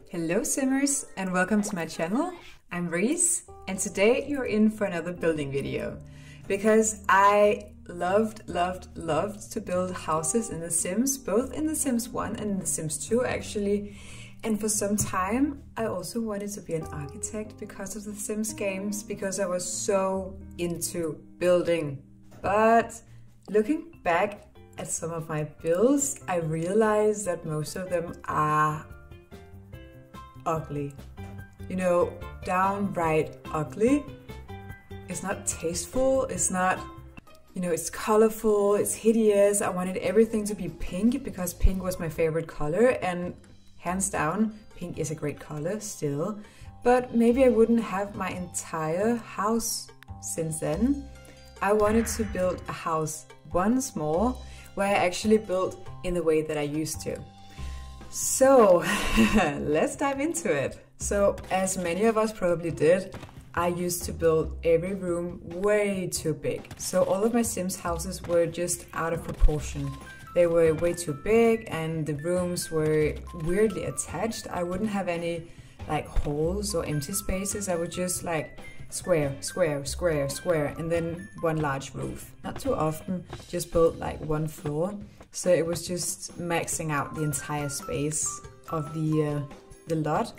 Hello Simmers and welcome to my channel. I'm Reese and today you're in for another building video because I loved to build houses in The Sims, both in The Sims 1 and in The Sims 2 actually. And for some time I also wanted to be an architect because of the Sims games, because I was so into building. But looking back at some of my builds, I realized that most of them are ugly. You know, downright ugly. It's not tasteful, it's not, you know, it's colorful, it's hideous. I wanted everything to be pink because pink was my favorite color, and hands down, pink is a great color still. But maybe I wouldn't have my entire house since then. I wanted to build a house once more where I actually built in the way that I used to. So let's dive into it. So as many of us probably did, I used to build every room way too big. So all of my Sims houses were just out of proportion. They were way too big and the rooms were weirdly attached. I wouldn't have any like holes or empty spaces. I would just like square, square, square, square, and then one large roof. Not too often, just built like one floor. So it was just maxing out the entire space of the lot,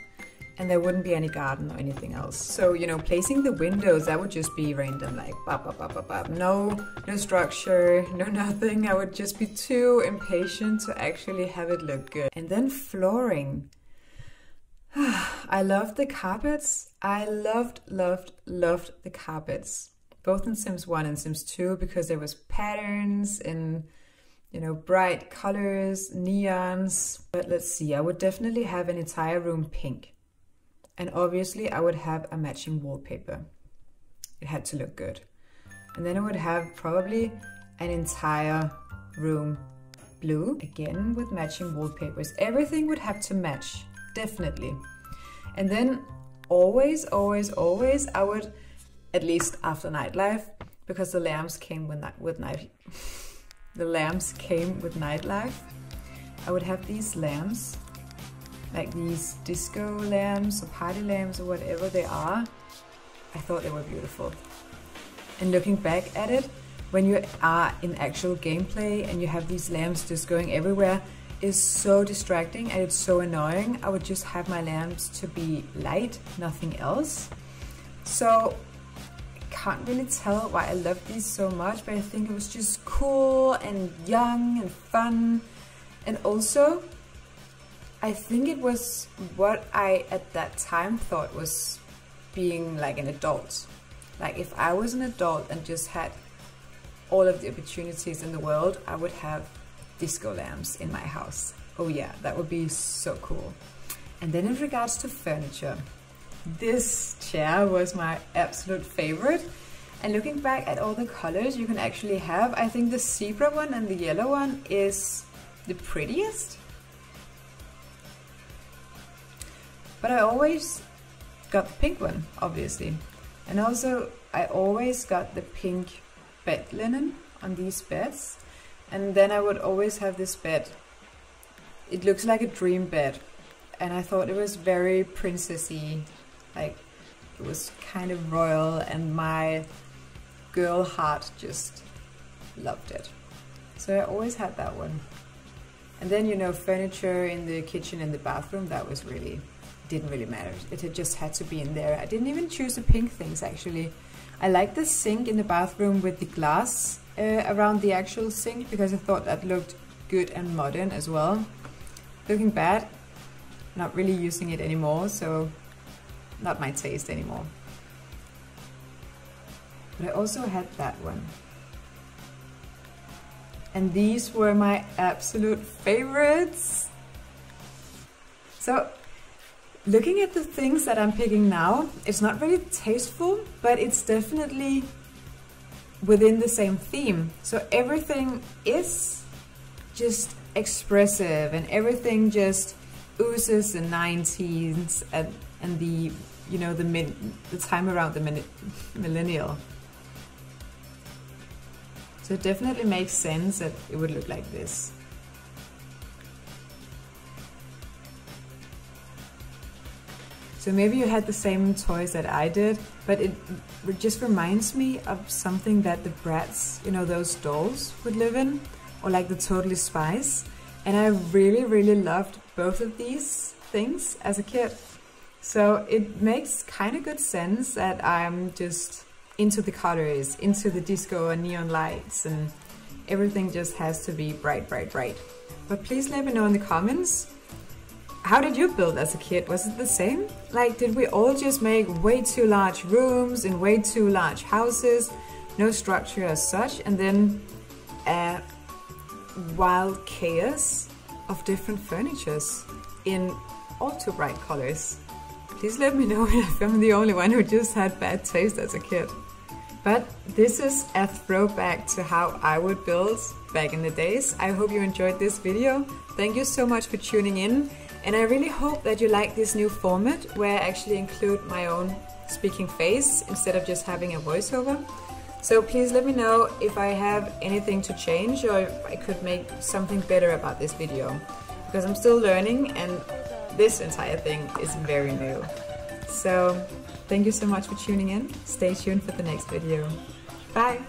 and there wouldn't be any garden or anything else. So, you know, placing the windows, that would just be random, like bop, bop, bop, bop, bop. No structure, no nothing. I would just be too impatient to actually have it look good. And then flooring. I loved the carpets. I loved the carpets, both in Sims 1 and Sims 2, because there was patterns and, you know, bright colors, neons. But let's see, I would definitely have an entire room pink. And obviously I would have a matching wallpaper. It had to look good. And then I would have probably an entire room blue, again with matching wallpapers. Everything would have to match, definitely. And then always, I would, at least after nightlife, because the lamps came with nightlife, I would have these lamps, like these disco lamps or party lamps or whatever they are. I thought they were beautiful. And looking back at it, when you are in actual gameplay and you have these lamps just going everywhere, is so distracting and it's so annoying. I would just have my lamps to be light, nothing else. So can't really tell why I love these so much, but I think it was just cool and young and fun. And also, I think it was what I at that time thought was being like an adult. Like if I was an adult and just had all of the opportunities in the world, I would have disco lamps in my house. Oh yeah, that would be so cool. And then in regards to furniture, this chair was my absolute favorite. And looking back at all the colors you can actually have, I think the zebra one and the yellow one is the prettiest. But I always got the pink one, obviously. And also I always got the pink bed linen on these beds. And then I would always have this bed. It looks like a dream bed. And I thought it was very princessy. Like, it was kind of royal, and my girl heart just loved it. So I always had that one. And then, you know, furniture in the kitchen and the bathroom, that was really, didn't really matter. It just had to be in there. I didn't even choose the pink things, actually. I like the sink in the bathroom with the glass around the actual sink, because I thought that looked good and modern as well. Looking back, not really using it anymore, so not my taste anymore. But I also had that one. And these were my absolute favorites. So looking at the things that I'm picking now, it's not really tasteful, but it's definitely within the same theme. So everything is just expressive and everything just oozes the 90s and the, you know, the time around the millennial. So it definitely makes sense that it would look like this. So maybe you had the same toys that I did, but it just reminds me of something that the Bratz, you know, those dolls would live in, or like the Totally Spies. And I really loved both of these things as a kid. So it makes kind of good sense that I'm just into the colors, into the disco and neon lights, and everything just has to be bright. But please let me know in the comments, how did you build as a kid? Was it the same? Like, did we all just make way too large rooms in way too large houses, no structure as such, and then wild chaos of different furnitures in all too bright colors? Please let me know if I'm the only one who just had bad taste as a kid. But this is a throwback to how I would build back in the days. I hope you enjoyed this video. Thank you so much for tuning in. And I really hope that you like this new format where I actually include my own speaking face instead of just having a voiceover. So please let me know if I have anything to change or if I could make something better about this video. Because I'm still learning and this entire thing is very new. So thank you so much for tuning in. Stay tuned for the next video. Bye!